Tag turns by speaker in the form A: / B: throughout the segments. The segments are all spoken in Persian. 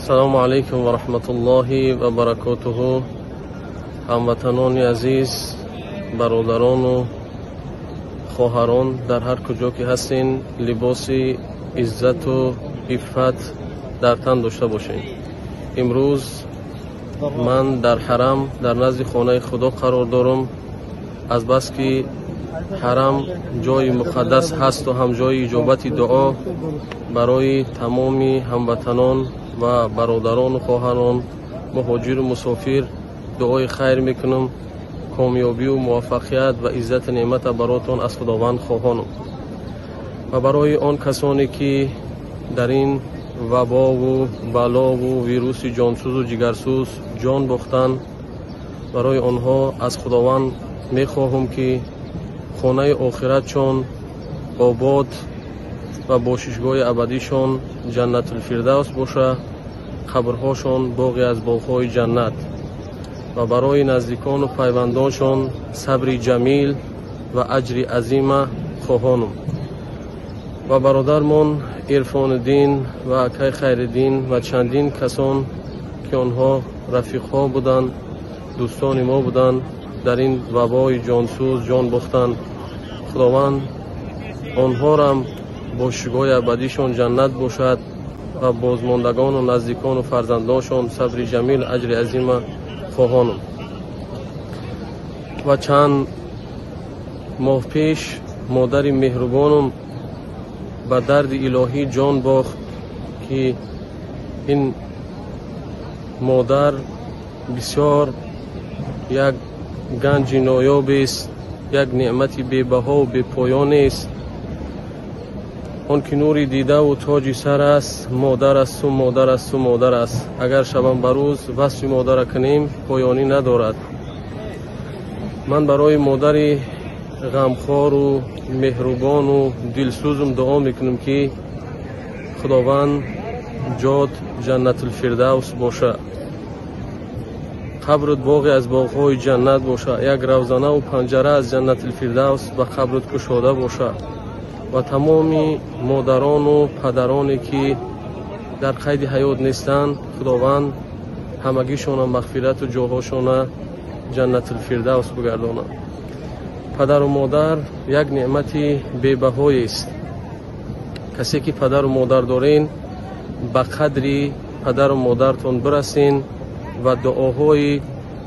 A: السلام علیکم و رحمت الله و برکاته. هموطنان عزیز، برادران و خواهران در هر کجا که هستین، لباس عزت و عفت در تن داشته باشین. امروز من در حرم در نزد خانه خدا قرار دارم. از بس که حرم جای مقدس هست و هم جای اجابت دعا برای تمام هموطنان و برادران و خواهران مهاجر و مسافر دعای خیر میکنم. کامیابی و موفقیت و عزت نعمت براتون از خداوند خواهانم. و برای آن کسانی که در این وبا و بلا و ویروس جانسوز و جگرسوز جان باختن، برای آنها از خداوند میخواهم که خانه آخرتشان آباد و باششگاه ابدیشان جنت الفردوس باشه، قبرهاشان باغی از باغهای جنت. و برای نزدیکان و پیوندانشان صبر جمیل و اجر عظیم خواهانم. و برادرمان عرفان دین و اکای خیر دین و چندین کسان که آنها رفیقها بودند، دوستان ما بودند، در این وبای جانسوز جان باختند. خداوند آنها را با شگاه ابدیشان جنت باشد و بازماندگان و نزدیکان و فرزندانشان صبر جمیل اجر عظیم خواهانم. و چند ماه پیش مادر مهربانم به درد الهی جان باخت که این مادر بسیار یک گنج نایاب است، یک نعمت بی‌بها و بی‌پایان است. آن که نوری دیده و تاج سر است، مادر است و مادر است و مادر است. اگر شبم بروز وصف مادر کنیم پایانی ندارد. من برای مادر غمخوار و مهربان و دلسوزم دعا میکنم که خداوند جات جنت الفردوس باشه، قبرت باغی از باغهای جنت باشه، یک روزانه و پنجره از جنت الفردوس به قبرت گشاده باشه. و تمام مادران و پدرانی که در قید حیات نیستند، خداوند همگیشان مغفرت و جاهاشان جنت الفردوس بگردانه. پدر و مادر یک نعمت بی‌بهای است. کسی که پدر و مادر دارین به قدری پدر و مادرتون برسین و دعاهای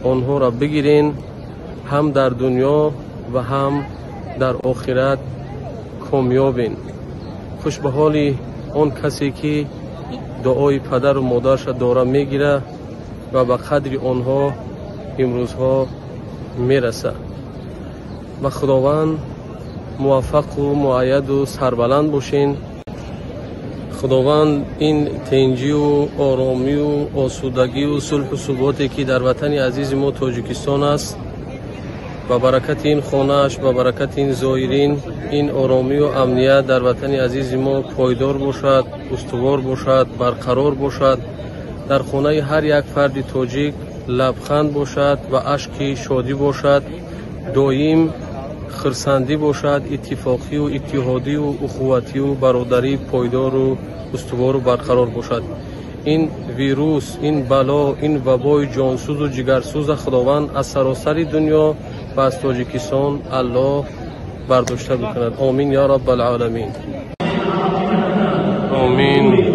A: آنها را بگیرین، هم در دنیا و هم در آخرت کامیابین. خوش به حال آن کسی که دعای پدر و مادرش داره میگیره و به قدر آنها امروزها میرسه. و خداوند موفق و مؤید و سربلند باشین. خداوند این تنجی و آرامی و آسودگی و صلح و ثباتی که در وطن عزیز ما تاجیکستان است، با برکت این خانه‌اش، با برکت این زائرین، این آرامی و امنیت در وطن عزیز ما پایدار باشد، استوار باشد، برقرار باشد. در خانه هر یک فرد تاجیک لبخند باشد و اشک شادی باشد، دائم خرسندی باشد، اتفاقی و اتحادی و اخوتی و برادری پایدار و استوار و برقرار باشد. این ویروس، این بلا، این وبای جانسوز و جگرسوز خداوند از سراسر دنیا و از تاجیکستان الله برداشته بکند. آمین یا رب العالمین. آمین.